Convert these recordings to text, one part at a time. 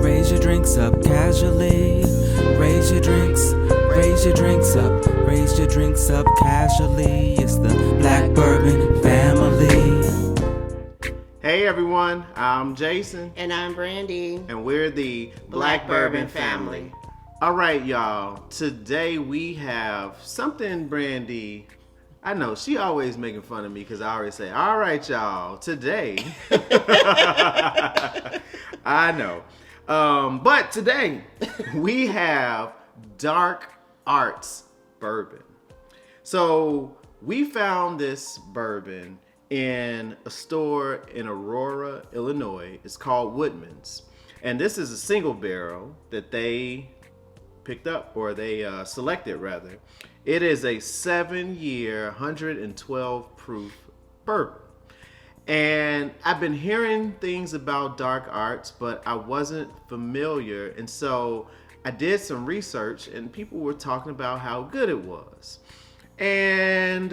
Raise your drinks up casually. Raise your drinks up. Raise your drinks up casually. It's the Black Bourbon family. Hey everyone, I'm Jason. And I'm Brandy. And we're the Black Bourbon family. All right, y'all. Today we have something Brandy. I know she always making fun of me because I always say, all right, y'all, today. I know. But today we have Dark Arts Bourbon. So we found this bourbon in a store in Aurora, Illinois. It's called Woodman's. And this is a single barrel that they picked up, or they selected rather. It is a 7-year, 112 proof bourbon. And I've been hearing things about Dark Arts, but I wasn't familiar. And so I did some research and people were talking about how good it was. And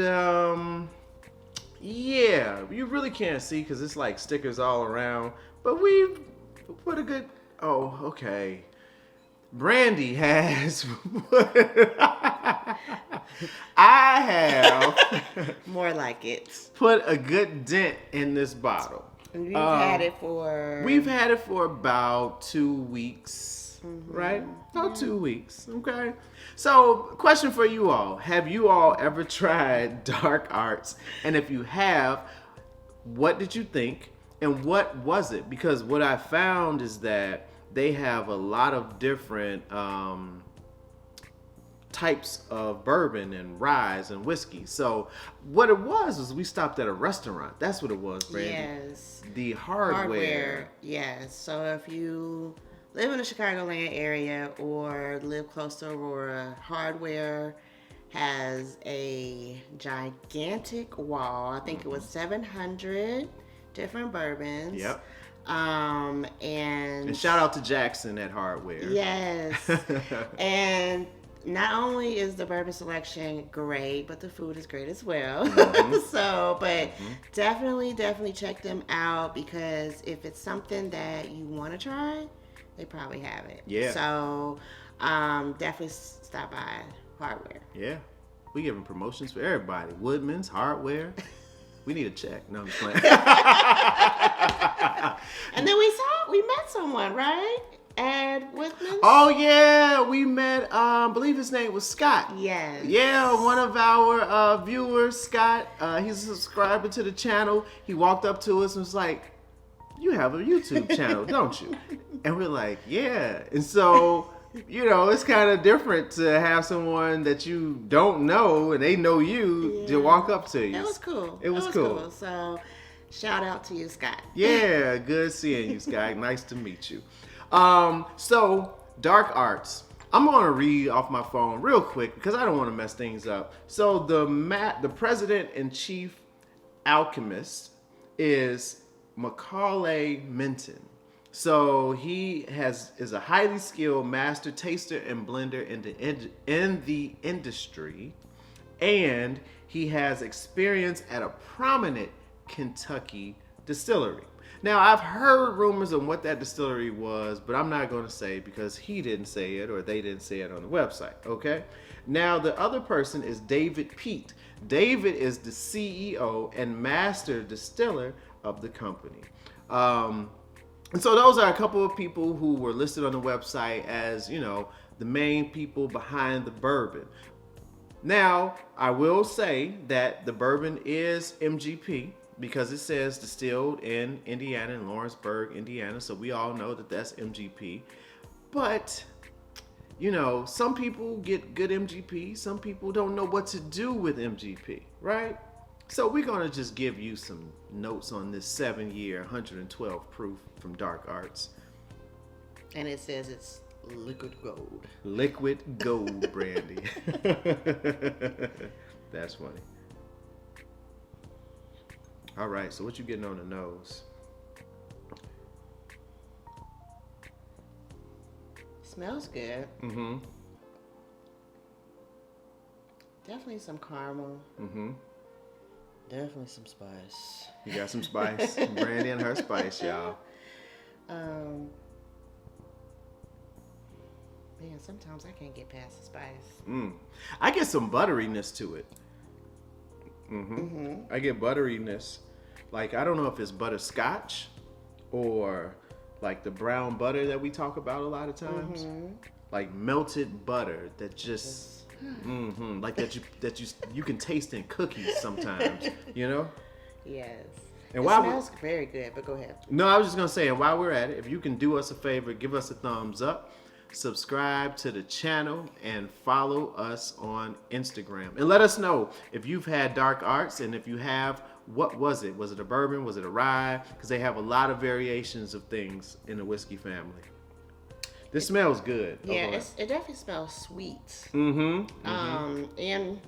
yeah, you really can't see because it's like stickers all around. But we put a good, oh, okay. Brandy has, I have More like it. put a good dent in this bottle. And you've had it for... We've had it for about 2 weeks, right? About 2 weeks, okay? So, question for you all. Have you all ever tried Dark Arts? And if you have, what did you think? And what was it? Because what I found is that they have a lot of different types of bourbon and rye and whiskey. So what it was we stopped at a restaurant. That's what it was, Brandy. Yes. The hardware. Yes. So if you live in the Chicagoland area or live close to Aurora, Hardware has a gigantic wall. I think it was 700 different bourbons. Yep. And shout out to Jackson at Hardware. Yes. And not only is the bourbon selection great, but the food is great as well. So, but definitely check them out, because if it's something that you want to try, they probably have it. Yeah. So, definitely stop by Hardware. Yeah. We giving promotions for everybody. Woodman's, Hardware. We need a check. No, I'm just playing. And then we met someone, right? At Woodman's? Oh yeah, we met. I believe his name was Scott. Yes. Yeah, one of our viewers, Scott. He's a subscriber to the channel. He walked up to us and was like, "You have a YouTube channel, don't you?" And we're like, "Yeah." And so, you know, it's kind of different to have someone that you don't know and they know you to walk up to you. It was cool. It was cool. So, shout out to you, Scott. Yeah, good seeing you, Scott. Nice to meet you. So Dark Arts. I'm gonna read off my phone real quick because I don't want to mess things up. So the president and chief alchemist is Macaulay Minton. So he is a highly skilled master taster and blender in the industry, and he has experience at a prominent Kentucky distillery. Now, I've heard rumors on what that distillery was, but I'm not going to say because he didn't say it or they didn't say it on the website, okay? Now, the other person is David Pete. David is the CEO and master distiller of the company. And so those are a couple of people who were listed on the website as, you know, the main people behind the bourbon. Now, I will say that the bourbon is MGP, because it says distilled in Indiana, in Lawrenceburg, Indiana. So we all know that that's MGP. But, you know, some people get good MGP. Some people don't know what to do with MGP, right? So we're going to just give you some notes on this 7-year, 112 proof from Dark Arts. And it says it's liquid gold. Liquid gold, Brandy. That's funny. All right, so what you getting on the nose? Smells good. Mm-hmm. Definitely some caramel. Mm-hmm. Definitely some spice. You got some spice. Brandy and her spice, y'all. Man, sometimes I can't get past the spice. I get some butteriness to it. I get butteriness. Like, I don't know if it's butterscotch or like the brown butter that we talk about a lot of times. Like melted butter that just like that you can taste in cookies sometimes, you know? Yes. And it while smells very good, but go ahead. No, I was just gonna say, and while we're at it, if you can do us a favor, give us a thumbs up, subscribe to the channel, and follow us on Instagram. And let us know if you've had Dark Arts, and if you have, what was it? Was it a bourbon? Was it a rye? Because they have a lot of variations of things in the whiskey family. This smells good. Yeah, it definitely smells sweet. And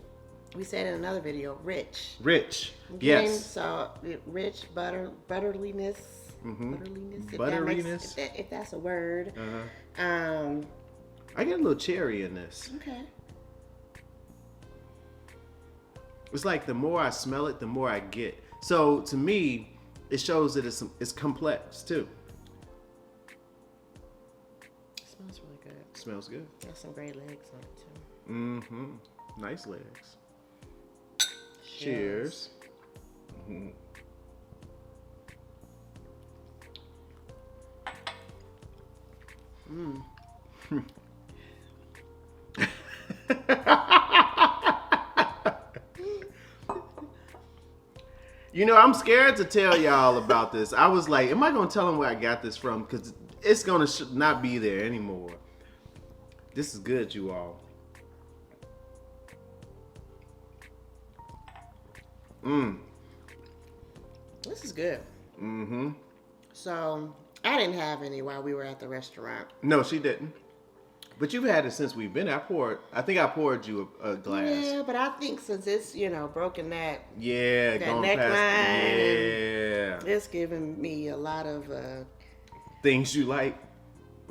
we said in another video, rich. Rich. Okay, Yes. So rich butterliness. Butteriness. If that's a word. I get a little cherry in this. Okay. It's like the more I smell it, the more I get. So to me, it shows that it's complex too. It smells really good. Smells good. There's some great legs on it too. Nice legs. Cheers. You know, I'm scared to tell y'all about this. I was like, am I going to tell them where I got this from? Because it's going to not be there anymore. This is good, you all. This is good. So I didn't have any while we were at the restaurant. No, she didn't. But you've had it since we've been. I think I poured you a glass. Yeah, but I think since it's, broken that Going neckline, past. it's giving me a lot of Things you like.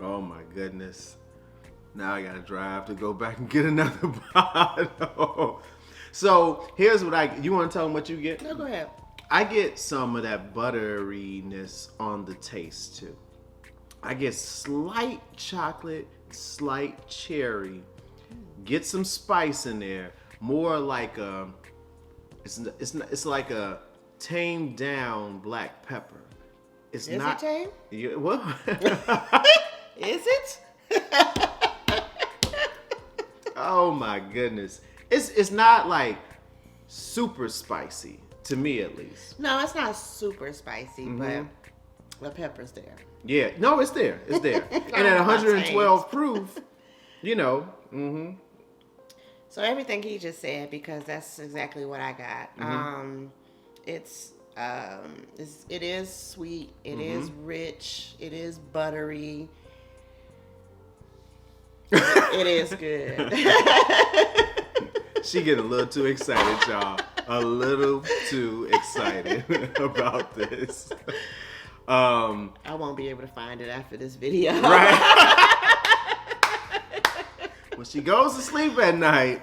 Oh my goodness. Now I gotta drive to go back and get another bottle. So here's what you want to tell them what you get? No, go ahead. I get some of that butteriness on the taste too. I get slight chocolate, slight cherry. Get some spice in there. More like it's like a tamed down black pepper. It's Is not it tame? Yeah, what? Is it? Oh my goodness. It's not like super spicy, to me at least. No, it's not super spicy, but the pepper's there. Yeah, no, it's there. It's there. And at 112 proof, So everything he just said, because that's exactly what I got. It is sweet. It is rich. It is buttery. It is good. She getting a little too excited, y'all. A little too excited about this. I won't be able to find it after this video. Right. When she goes to sleep at night,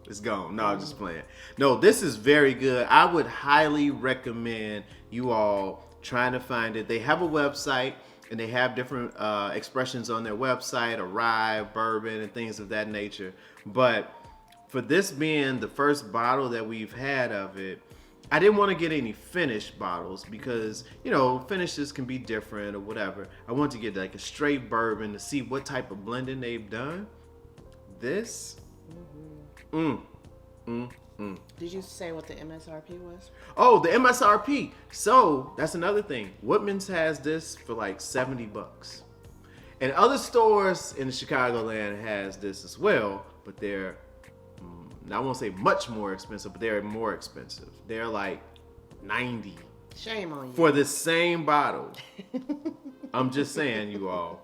it's gone. No, I'm just playing. No, this is very good. I would highly recommend you all trying to find it. They have a website, and they have different expressions on their website, a rye, bourbon, and things of that nature. But for this being the first bottle that we've had of it, I didn't want to get any finished bottles because, finishes can be different or whatever. I wanted to get like a straight bourbon to see what type of blending they've done. This, Did you say what the MSRP was? Oh, the MSRP. So that's another thing. Woodman's has this for like $70. And other stores in the Chicagoland has this as well, but they're, I won't say much more expensive, but they're more expensive. They're like $90. Shame on you. For the same bottle. I'm just saying, you all.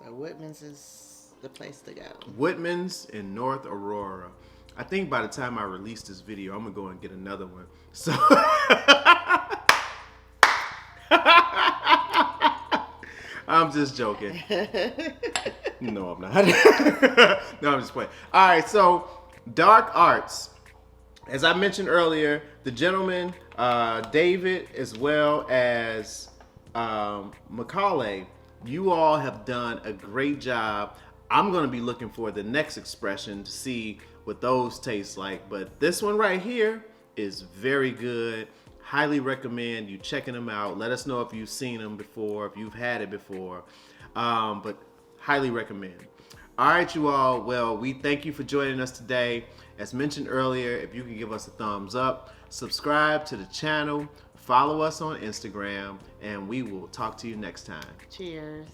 So Woodman's is the place to go. Woodman's in North Aurora. I think by the time I release this video, I'm gonna go and get another one. So I'm just joking. No, I'm not. No, I'm just playing. All right, so Dark Arts. As I mentioned earlier, the gentleman, David, as well as Macaulay, You all have done a great job. I'm going to be looking for the next expression to see what those taste like. But this one right here is very good. Highly recommend you checking them out. Let us know if you've seen them before, if you've had it before. But highly recommend. All right, you all. Well, we thank you for joining us today. As mentioned earlier, if you can give us a thumbs up, subscribe to the channel, follow us on Instagram, and we will talk to you next time. Cheers.